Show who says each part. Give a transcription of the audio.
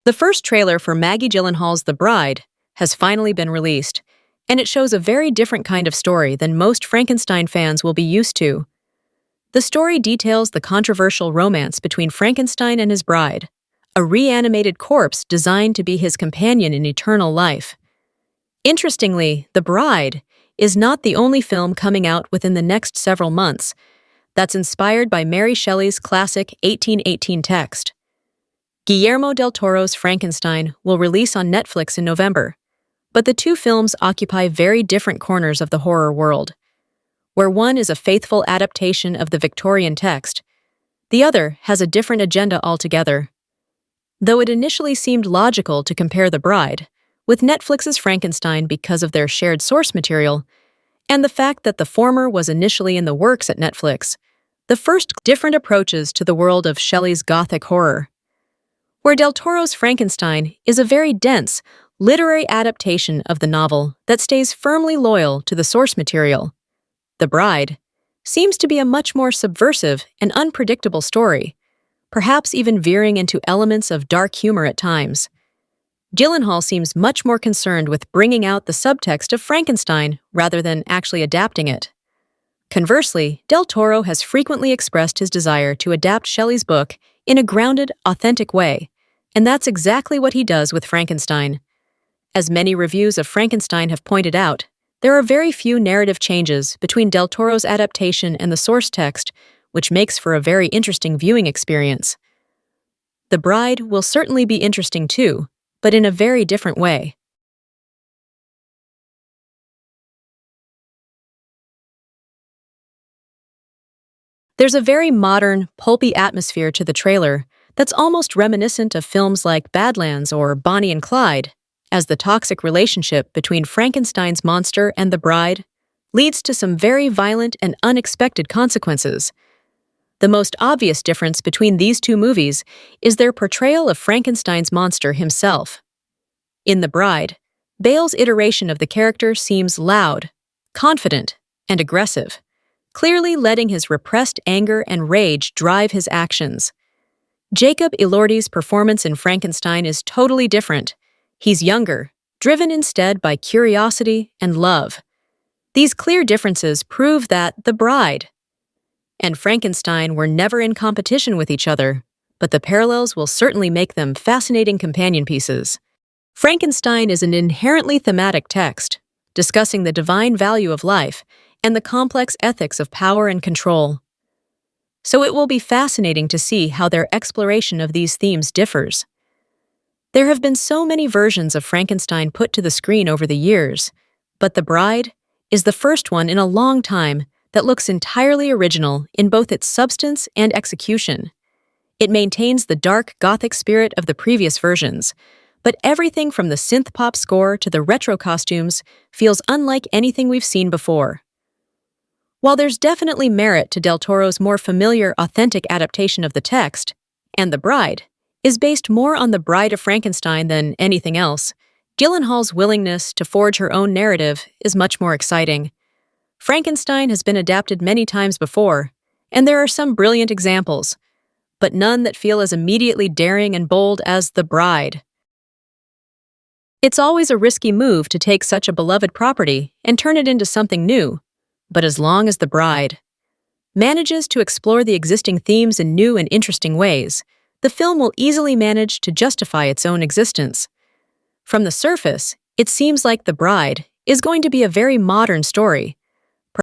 Speaker 1: The first trailer for Maggie Gyllenhaal's The Bride has finally been released, and it shows a very different kind of story than most Frankenstein fans will be used to. The story details the controversial romance between Frankenstein and his bride, a reanimated corpse designed to be his companion in eternal life. Interestingly, The Bride is not the only film coming out within the next several months that's inspired by Mary Shelley's classic 1818 text. Guillermo del Toro's Frankenstein will release on Netflix in November, but the two films occupy very different corners of the horror world. Where one is a faithful adaptation of the Victorian text, the other has a different agenda altogether. Though it initially seemed logical to compare The Bride with Netflix's Frankenstein because of their shared source material, and the fact that the former was initially in the works at Netflix, the first different approaches to the world of Shelley's Gothic horror. Where del Toro's Frankenstein is a very dense, literary adaptation of the novel that stays firmly loyal to the source material, The Bride seems to be a much more subversive and unpredictable story, perhaps even veering into elements of dark humor at times. Gyllenhaal seems much more concerned with bringing out the subtext of Frankenstein rather than actually adapting it. Conversely, del Toro has frequently expressed his desire to adapt Shelley's book in a grounded, authentic way, and that's exactly what he does with Frankenstein. As many reviews of Frankenstein have pointed out, there are very few narrative changes between del Toro's adaptation and the source text, which makes for a very interesting viewing experience. The Bride will certainly be interesting too, but in a very different way. There's a very modern, pulpy atmosphere to the trailer that's almost reminiscent of films like Badlands or Bonnie and Clyde, as the toxic relationship between Frankenstein's monster and the bride leads to some very violent and unexpected consequences. The most obvious difference between these two movies is their portrayal of Frankenstein's monster himself. In The Bride, Bale's iteration of the character seems loud, confident, and aggressive, clearly letting his repressed anger and rage drive his actions. Jacob Elordi's performance in Frankenstein is totally different. He's younger, driven instead by curiosity and love. These clear differences prove that The Bride and Frankenstein were never in competition with each other, but the parallels will certainly make them fascinating companion pieces. Frankenstein is an inherently thematic text, discussing the divine value of life and the complex ethics of power and control. So it will be fascinating to see how their exploration of these themes differs. There have been so many versions of Frankenstein put to the screen over the years, but The Bride is the first one in a long time that looks entirely original in both its substance and execution. It maintains the dark Gothic spirit of the previous versions, but everything from the synth-pop score to the retro costumes feels unlike anything we've seen before. While there's definitely merit to del Toro's more familiar, authentic adaptation of the text, and The Bride is based more on the Bride of Frankenstein than anything else, Gyllenhaal's willingness to forge her own narrative is much more exciting. Frankenstein has been adapted many times before, and there are some brilliant examples, but none that feel as immediately daring and bold as The Bride. It's always a risky move to take such a beloved property and turn it into something new, but as long as The Bride manages to explore the existing themes in new and interesting ways, the film will easily manage to justify its own existence. From the surface, it seems like The Bride is going to be a very modern story,